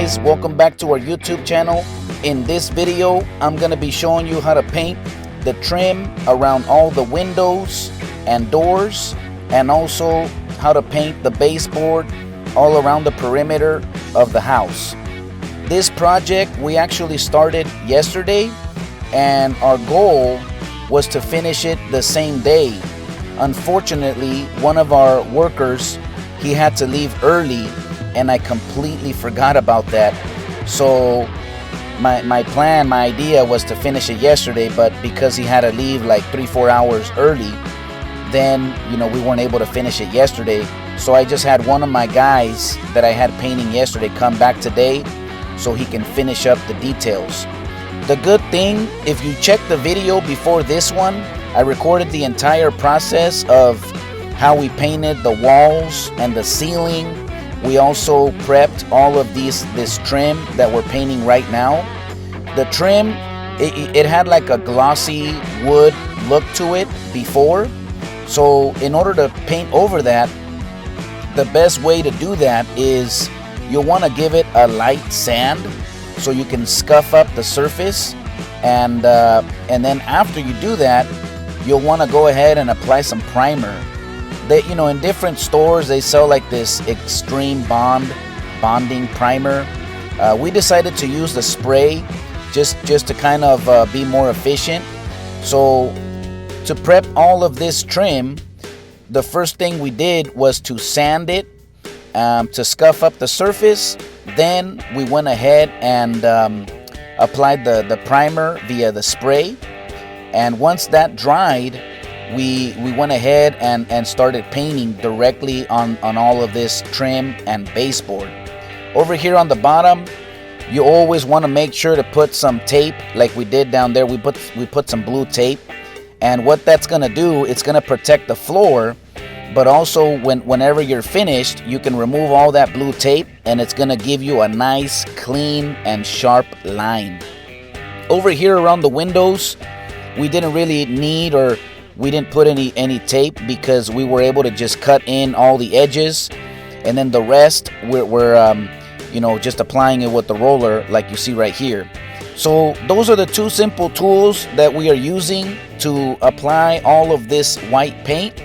guys, welcome back to our YouTube channel. In this video, I'm going to be showing you how to paint the trim around all the windows and doors, and also how to paint the baseboard all around the perimeter of the house. This project we actually started yesterday, and our goal was to finish it the same day. Unfortunately, one of our workers, he had to leave early, and I completely forgot about that. So my plan, my idea was to finish it yesterday, but because he had to leave like 3-4 hours early, then we weren't able to finish it yesterday. So I just had one of my guys that I had painting yesterday come back today so he can finish up the details. The good thing, if you check the video before this one, I recorded the entire process of how we painted the walls and the ceiling. We also prepped all of this trim that we're painting right now. The trim, it had like a glossy wood look to it before. So in order to paint over that, the best way to do that is you'll want to give it a light sand so you can scuff up the surface. And then after you do that, you'll want to go ahead and apply some primer. They, in different stores, they sell like this extreme bonding primer. We decided to use the spray just to kind of be more efficient. So to prep all of this trim, the first thing we did was to sand it to scuff up the surface. Then we went ahead and applied the primer via the spray. And once that dried, we went ahead and started painting directly on all of this trim and baseboard. Over here on the bottom, you always want to make sure to put some tape like we did down there. We put some blue tape, and what that's going to do, it's going to protect the floor, but also whenever you're finished, you can remove all that blue tape and it's going to give you a nice, clean and sharp line. Over here around the windows, we didn't really need, or we didn't put any tape because we were able to just cut in all the edges, and then the rest we're just applying it with the roller like you see right here. So those are the two simple tools that we are using to apply all of this white paint.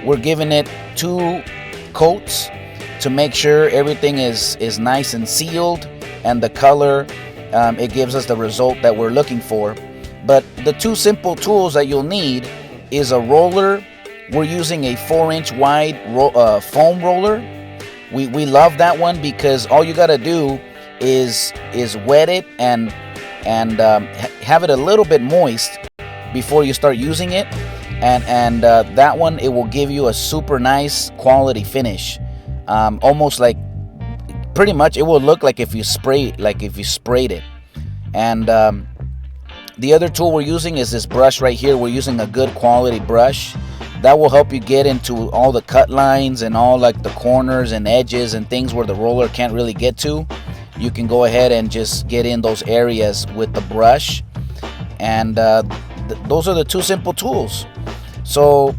We're giving it 2 coats to make sure everything is nice and sealed, and the color, it gives us the result that we're looking for. But the 2 simple tools that you'll need is a roller. We're using a 4-inch wide foam roller. We love that one because all you got to do is wet it and have it a little bit moist before you start using it, and that one, it will give you a super nice quality finish. Almost like, pretty much it will look like if you sprayed it. And the other tool we're using is this brush right here. We're using a good quality brush that will help you get into all the cut lines and all like the corners and edges and things where the roller can't really get to. You can go ahead and just get in those areas with the brush. And those are the 2 simple tools. So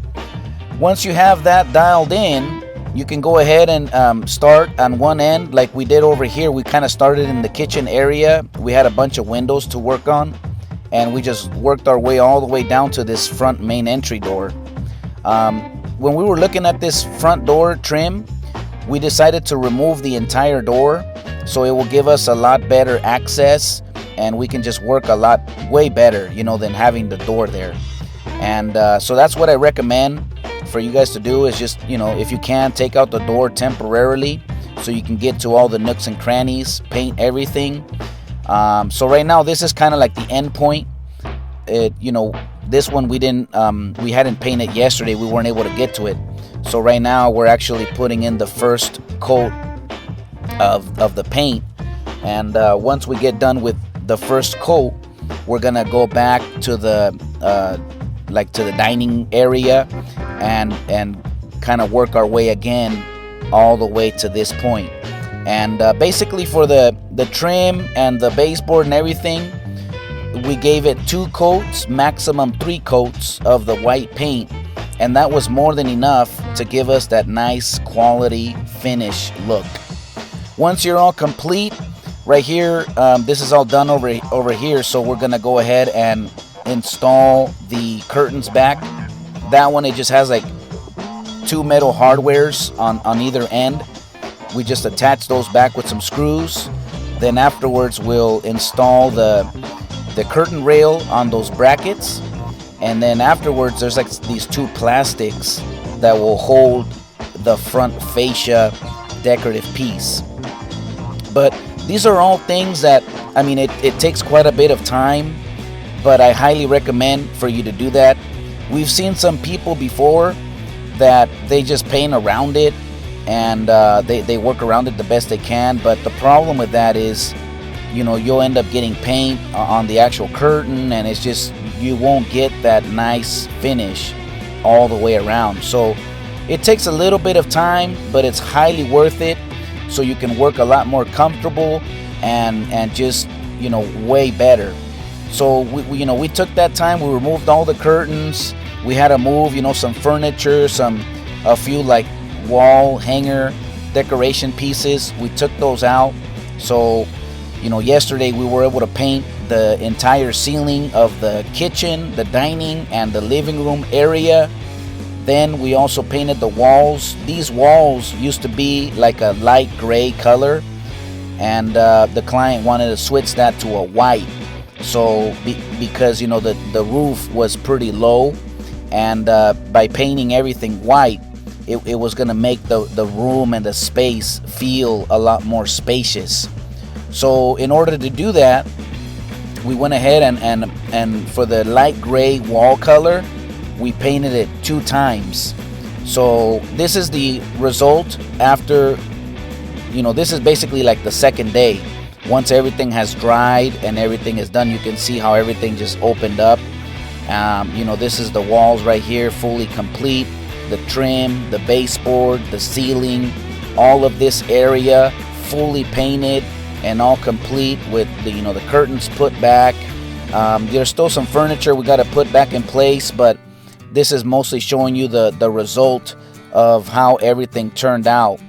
once you have that dialed in, you can go ahead and start on one end like we did over here. We kind of started in the kitchen area. We had a bunch of windows to work on, and we just worked our way all the way down to this front main entry door. When we were looking at this front door trim, we decided to remove the entire door, so it will give us a lot better access, and we can just work a lot way better, than having the door there. And so that's what I recommend for you guys to do, is just, if you can, take out the door temporarily so you can get to all the nooks and crannies, paint everything. So right now, this is kind of like the end point. This one we hadn't painted yesterday. We weren't able to get to it. So right now we're actually putting in the first coat of the paint. And once we get done with the first coat, we're gonna go back to the to the dining area and kind of work our way again all the way to this point. And basically for the trim and the baseboard and everything, we gave it 2 coats, maximum 3 coats of the white paint, and that was more than enough to give us that nice quality finish look. Once you're all complete, right here, this is all done over here, so we're gonna go ahead and install the curtains back. That one, it just has like 2 metal hardwares on either end. We just attach those back with some screws. Then afterwards we'll install the curtain rail on those brackets, and then afterwards there's like these 2 plastics that will hold the front fascia decorative piece. But these are all things that, I mean, it takes quite a bit of time, but I highly recommend for you to do that. We've seen some people before that they just paint around it, and they work around it the best they can. But the problem with that is, you know, you'll end up getting paint on the actual curtain, and it's just, you won't get that nice finish all the way around. So it takes a little bit of time, but it's highly worth it, so you can work a lot more comfortable and just, you know, way better. So we took that time. We removed all the curtains. We had to move, you know, some furniture, a few like wall hanger decoration pieces. We took those out. So, you know, yesterday we were able to paint the entire ceiling of the kitchen, the dining, and the living room area. Then we also painted the walls. These walls used to be like a light gray color, and the client wanted to switch that to a white. So because, you know, the roof was pretty low, and by painting everything white, it was going to make the room and the space feel a lot more spacious. So in order to do that, we went ahead and for the light gray wall color, we painted it 2 times. So this is the result after, you know, this is basically like the second day. Once everything has dried and everything is done, you can see how everything just opened up. You know, this is the walls right here, fully complete. The trim, the baseboard, the ceiling, all of this area fully painted and all complete with the, you know, the curtains put back. There's still some furniture we got to put back in place, but this is mostly showing you the result of how everything turned out.